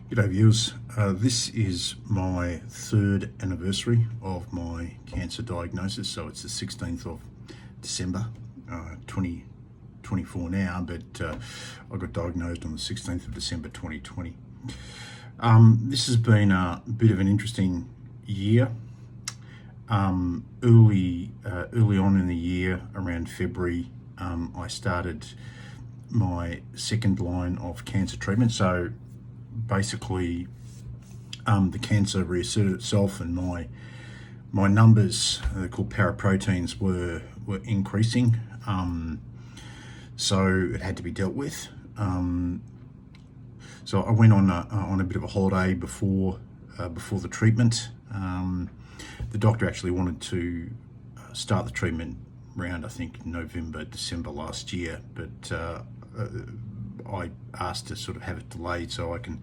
G'day viewers, this is my third anniversary of my cancer diagnosis, so it's the 16th of December 2024 now, but I got diagnosed on the 16th of December 2020. This has been a bit of an interesting year. Early on in the year, around February, I started my second line of cancer treatment. So basically, the cancer reasserted itself, and my numbers, they're called paraproteins, were increasing. So it had to be dealt with. So I went on a bit of a holiday before the treatment. The doctor actually wanted to start the treatment around, I think, November, December last year, but I asked to sort of have it delayed so I can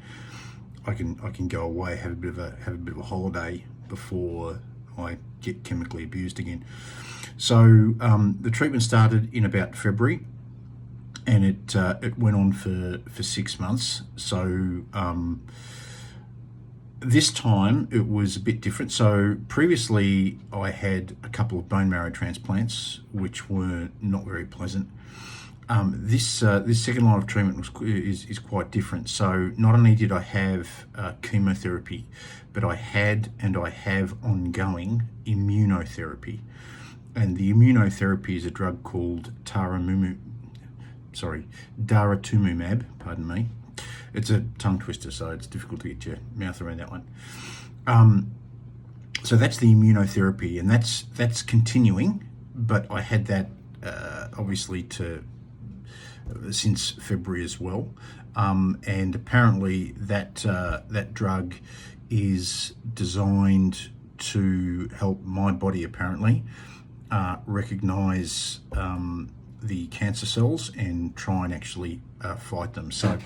go away, have a bit of a holiday before I get chemically abused again. So the treatment started in about February, and it went on for 6 months. So this time it was a bit different. So previously I had a couple of bone marrow transplants, which were not very pleasant. This second line of treatment is quite different. So not only did I have chemotherapy, but I had and I have ongoing immunotherapy. And the immunotherapy is a drug called daratumumab, pardon me. It's a tongue twister, so it's difficult to get your mouth around that one. So that's the immunotherapy, and that's continuing, but I had that obviously since February as well, and apparently that drug is designed to help my body apparently recognize the cancer cells and try and actually fight them. So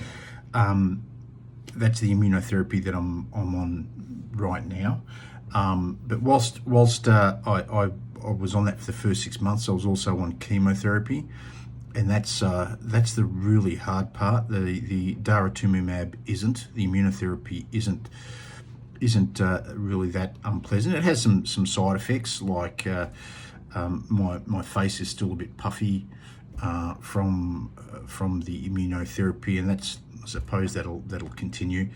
that's the immunotherapy that I'm on right now. But whilst I was on that for the first 6 months, I was also on chemotherapy, and that's the really hard part. The daratumumab isn't. The immunotherapy isn't really that unpleasant. It has some side effects, like my face is still a bit puffy from the immunotherapy, and that's, I suppose, that'll continue.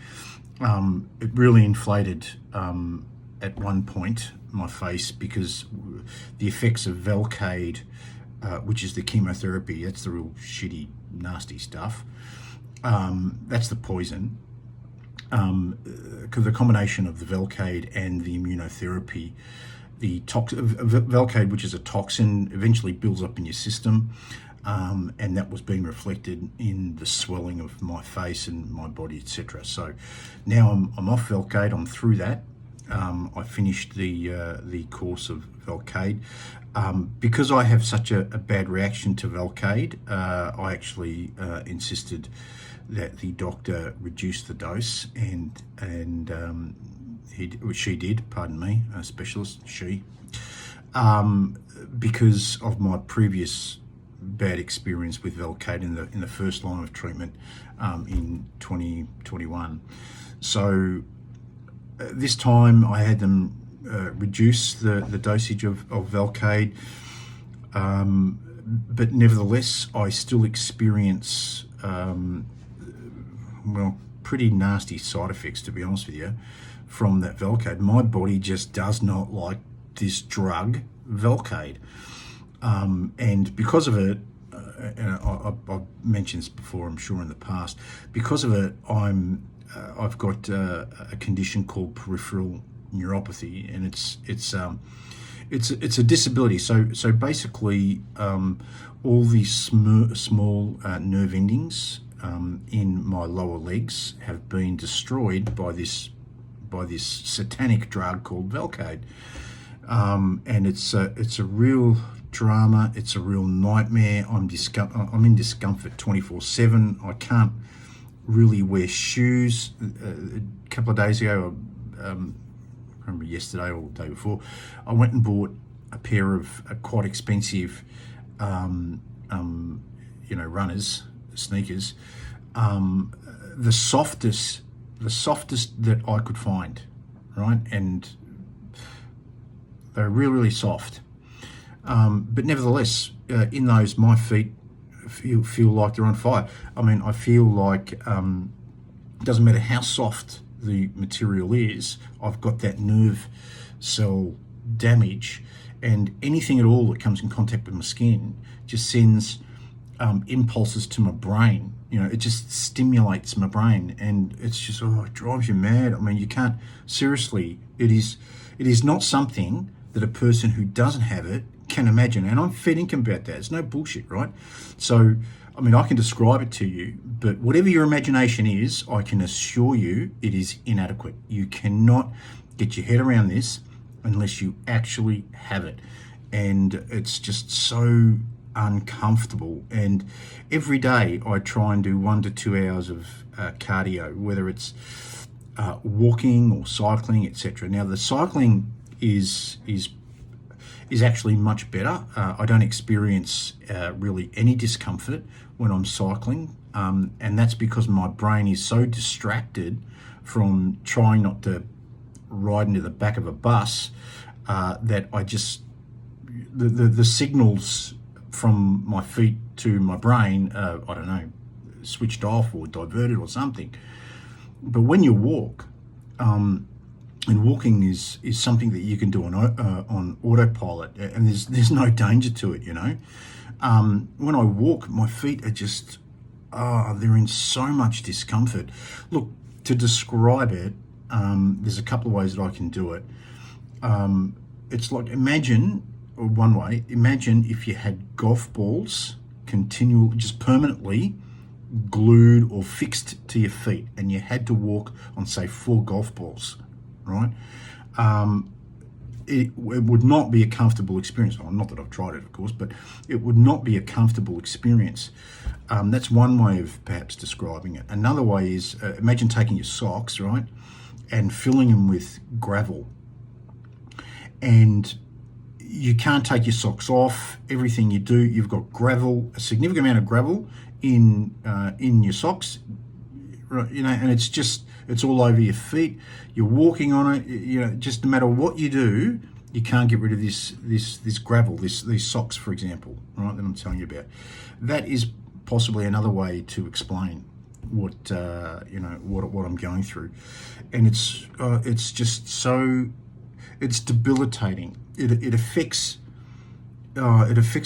It really inflated at one point my face, because the effects of Velcade, which is the chemotherapy, that's the real shitty, nasty stuff. That's the poison. Because the combination of the Velcade and the immunotherapy, Velcade, which is a toxin, eventually builds up in your system, and that was being reflected in the swelling of my face and my body, etc. So now I'm off Velcade. I'm through that. I finished the course of Velcade. Because I have such a bad reaction to Velcade, I actually insisted that the doctor reduce the dose, and she did, pardon me, a specialist, because of my previous bad experience with Velcade in the first line of treatment in 2021. So this time I had them reduce the dosage of Velcade, but nevertheless I still experience pretty nasty side effects, to be honest with you, from that Velcade. My body just does not like this drug, Velcade, and because of it, and I've mentioned this before, I'm sure, in the past, because of it, I've got a condition called peripheral neuropathy, and it's a disability. So basically, all these small nerve endings in my lower legs have been destroyed by this satanic drug called Velcade, and it's a real drama. It's a real nightmare. I'm in discomfort 24/7. I can't really wear shoes. A couple of days ago, I remember yesterday or the day before, I went and bought a pair of quite expensive runners, sneakers, the softest the softest that I could find, right? And they're really, really soft. But nevertheless, in those, my feet feel like they're on fire. I mean, I feel like it doesn't matter how soft the material is, I've got that nerve cell damage, and anything at all that comes in contact with my skin just sends impulses to my brain. You know, it just stimulates my brain, and it's just, it drives you mad. I mean, you can't, seriously, it is not something that a person who doesn't have it can imagine. And I'm feeding about that. It's no bullshit, right? So, I mean, I can describe it to you, but whatever your imagination is, I can assure you it is inadequate. You cannot get your head around this unless you actually have it. And it's just so uncomfortable. And every day I try and do 1 to 2 hours of cardio, whether it's walking or cycling, etc. Now, the cycling is actually much better. I don't experience really any discomfort when I'm cycling, and that's because my brain is so distracted from trying not to ride into the back of a bus that I just, the signals from my feet to my brain, I don't know, switched off or diverted or something. But when you walk, and walking is something that you can do on autopilot, and there's no danger to it, you know. When I walk, my feet are just, they're in so much discomfort. Look, to describe it, there's a couple of ways that I can do it. It's like, imagine if you had golf balls just permanently glued or fixed to your feet, and you had to walk on, say, 4 golf balls, right? It would not be a comfortable experience. Well, not that I've tried it, of course, but it would not be a comfortable experience. That's one way of perhaps describing it. Another way is, imagine taking your socks, right, and filling them with gravel. And you can't take your socks off. Everything you do, you've got gravel, a significant amount of gravel in your socks, right? You know, and it's all over your feet. You're walking on it. You know, just no matter what you do, you can't get rid of this gravel, these socks, for example, right? That I'm telling you about. That is possibly another way to explain what what I'm going through, and it's just so, it's debilitating. It affects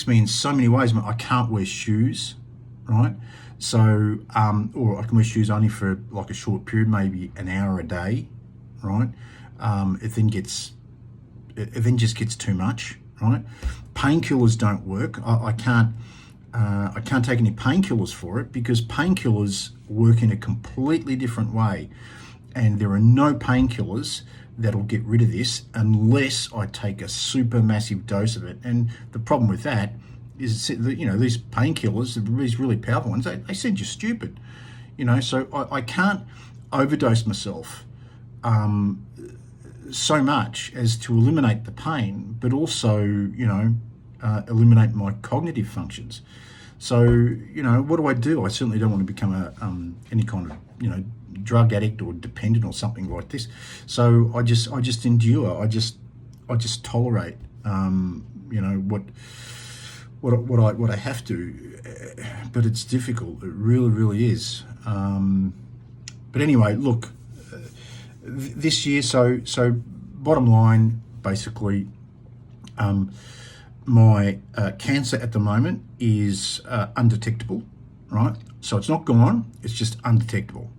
me in so many ways. I can't wear shoes, right? So, or I can wear shoes only for like a short period, maybe an hour a day, right? It then just gets too much, right? Painkillers don't work. I can't take any painkillers for it, because painkillers work in a completely different way, and there are no painkillers that'll get rid of this unless I take a super massive dose of it. And the problem with that is that, you know, these painkillers, these really powerful ones, they send you stupid, you know. So I can't overdose myself so much as to eliminate the pain, but also, you know, eliminate my cognitive functions. So, you know, what do? I certainly don't want to become any kind of, you know, drug addict or dependent or something like this. So I just endure. I just tolerate, you know, what I have to, but it's difficult. It really, really is. But anyway, look, this year. So bottom line, basically, my cancer at the moment is undetectable, right? So it's not gone. It's just undetectable.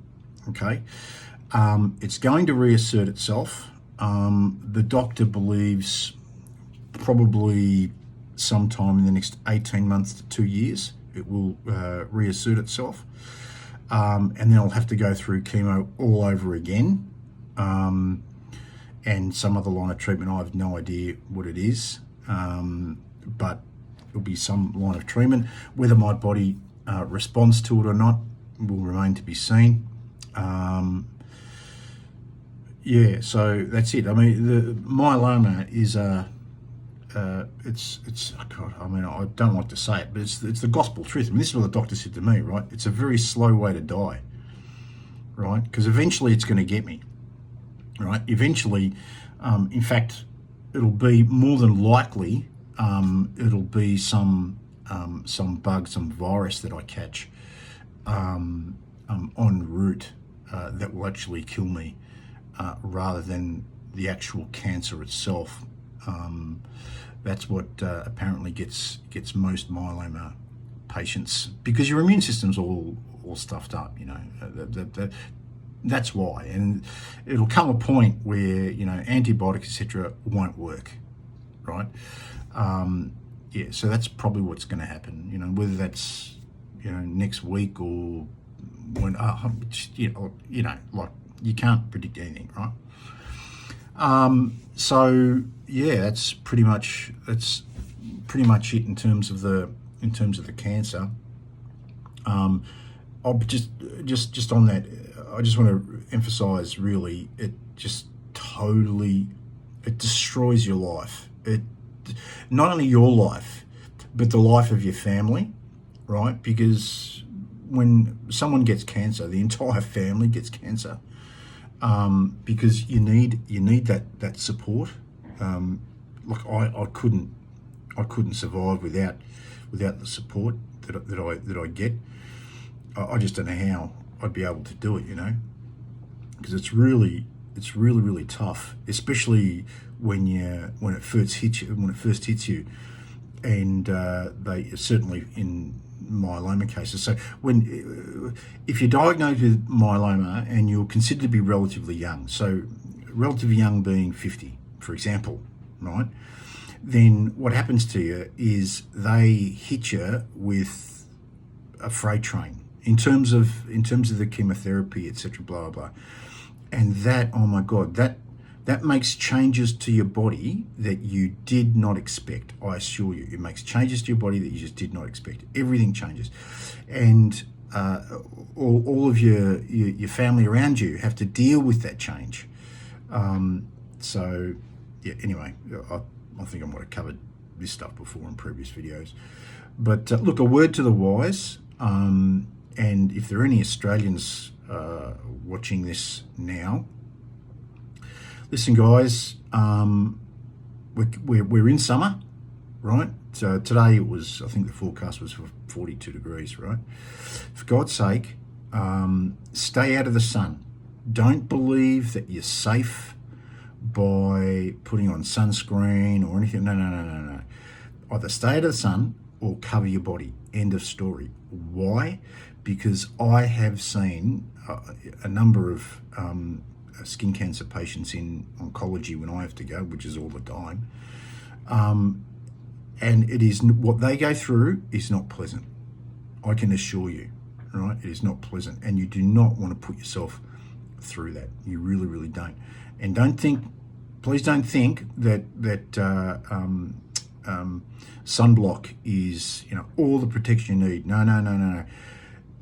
Okay, it's going to reassert itself. The doctor believes probably sometime in the next 18 months to 2 years it will reassert itself, and then I'll have to go through chemo all over again, and some other line of treatment. I have no idea what it is, but it'll be some line of treatment. Whether my body responds to it or not will remain to be seen. Yeah, so that's it. I mean, the myeloma is it's God, I mean, I don't like to say it, but it's the gospel truth. I mean, this is what the doctor said to me, right? It's a very slow way to die, right? Because eventually it's going to get me, right? Eventually, in fact, it'll be more than likely, it'll be some bug, some virus that I catch en route that will actually kill me, rather than the actual cancer itself. That's what apparently gets most myeloma patients, because your immune system's all stuffed up, you know. That's why. And it'll come a point where, you know, antibiotics, etc., won't work, right? Yeah, so that's probably what's going to happen, you know, whether that's, you know, next week or when, you know, like, you can't predict anything, right? So yeah, that's pretty much it in terms of the cancer. I'll just on that, I just want to emphasize, really, it just totally, it destroys your life. It not only your life, but the life of your family, right? Because when someone gets cancer, the entire family gets cancer, because you need that support. Like I couldn't survive without the support that I get. I just don't know how I'd be able to do it, you know, because it's really tough, especially when it first hits you, and they certainly in myeloma cases. So if you're diagnosed with myeloma and you're considered to be relatively young, so relatively young being 50, for example, right? Then what happens to you is they hit you with a freight train in terms of the chemotherapy, etc., blah blah blah, and that, oh my God, that makes changes to your body that you did not expect. I assure you, it makes changes to your body that you just did not expect. Everything changes, and all of your family around you have to deal with that change. So yeah. Anyway, I think I might have covered this stuff before in previous videos, but look, a word to the wise. And if there are any Australians watching this now, listen, guys, we're in summer, right? So today it was, I think the forecast was for 42 degrees, right? For God's sake, stay out of the sun. Don't believe that you're safe by putting on sunscreen or anything. No. Either stay out of the sun or cover your body. End of story. Why? Because I have seen a number of skin cancer patients in oncology when I have to go, which is all the time. And it is, what they go through is not pleasant. I can assure you, right? It is not pleasant, and you do not want to put yourself through that. You really, really don't. And please don't think that sunblock is, you know, all the protection you need. No.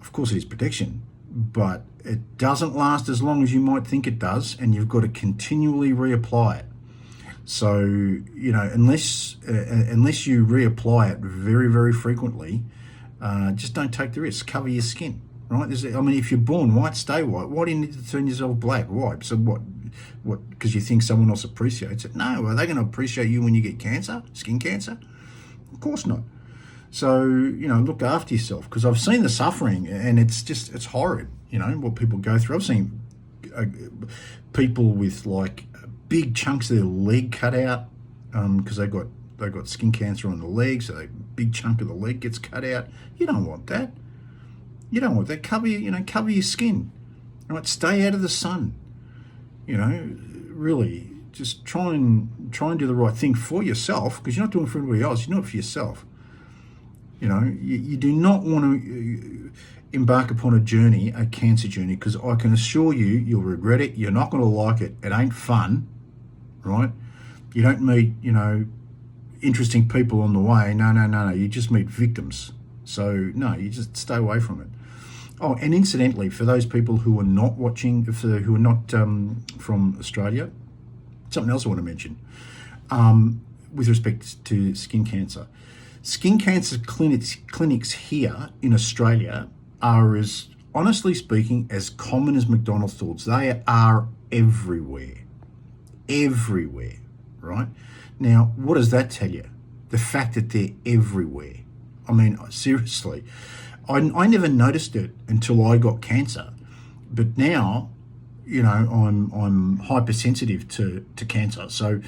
Of course it is protection, but it doesn't last as long as you might think it does, and you've got to continually reapply it. So, you know, unless you reapply it very, very frequently, just don't take the risk. Cover your skin, right? I mean, if you're born white, stay white. Why do you need to turn yourself black? Why? So what? Because you think someone else appreciates it? No. Are they going to appreciate you when you get cancer, skin cancer? Of course not. So, you know, look after yourself, because I've seen the suffering, and it's horrid, you know, what people go through. I've seen people with like big chunks of their leg cut out because they got skin cancer on the leg, so a big chunk of the leg gets cut out. You don't want that. You don't want that. Cover your skin. Right? Stay out of the sun. You know, really, just try and do the right thing for yourself, because you're not doing it for anybody else. You're doing it for yourself. You know, you do not want to embark upon a cancer journey, because I can assure you, you'll regret it. You're not going to like it. It ain't fun, right? You don't meet, you know, interesting people on the way. No. You just meet victims. So no, you just stay away from it. Oh, and incidentally, for those people who are not watching, who are not from Australia, something else I want to mention with respect to skin cancer. Skin cancer clinics here in Australia are as honestly speaking, as common as McDonald's thoughts. They are everywhere. Everywhere, right? Now, what does that tell you? The fact that they're everywhere. I mean, seriously, I never noticed it until I got cancer. But now, you know, I'm hypersensitive to cancer. So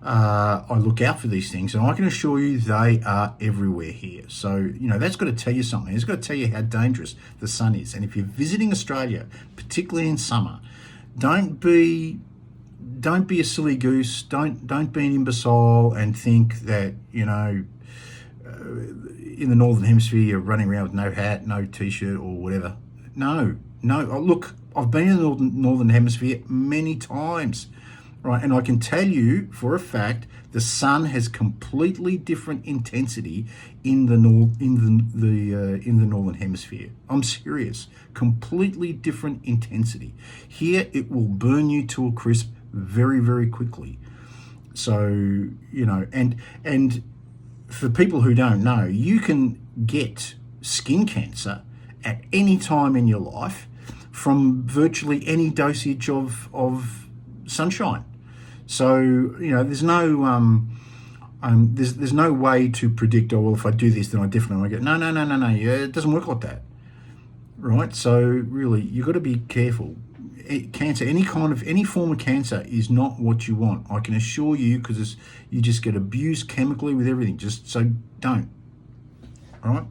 I look out for these things, and I can assure you they are everywhere here. So, you know, that's got to tell you something. It's got to tell you how dangerous the sun is. And if you're visiting Australia, particularly in summer, don't be a silly goose. Don't be an imbecile and think that, you know, in the Northern Hemisphere you're running around with no hat, no t-shirt or whatever. No. Oh, look, I've been in the Northern Hemisphere many times, right? And I can tell you for a fact the sun has completely different intensity in the Northern Hemisphere. I'm serious. Completely different intensity. Here it will burn you to a crisp very, very quickly. So, you know, and for people who don't know, you can get skin cancer at any time in your life from virtually any dosage of sunshine. So, you know, there's no there's no way to predict, oh, well, if I do this, then I definitely won't get. No. Yeah, it doesn't work like that, right? So really, you've got to be careful. Cancer, any form of cancer is not what you want. I can assure you, because you just get abused chemically with everything. Just so don't. All right.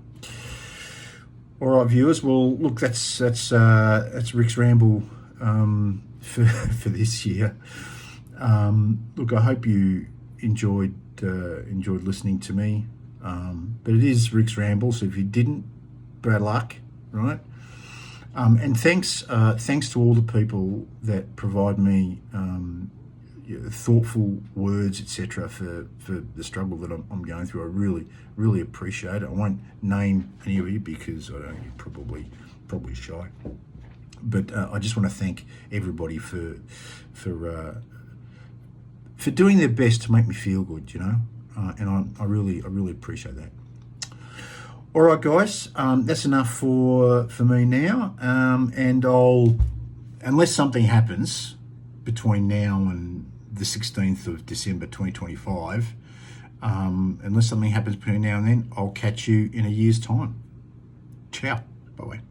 All right, viewers. Well, look, that's Rix Ramble for this year. Look, I hope you enjoyed listening to me. But it is Rix Ramble, so if you didn't, bad luck, right? And thanks to all the people that provide me thoughtful words, etc., for the struggle that I'm going through. I really appreciate it. I won't name any of you because I don't. You're probably shy. But I just want to thank everybody for doing their best to make me feel good. You know, and I really appreciate that. All right, guys, that's enough for me now. And unless something happens between now and the 16th of December 2025, unless something happens between now and then, I'll catch you in a year's time. Ciao. Bye-bye.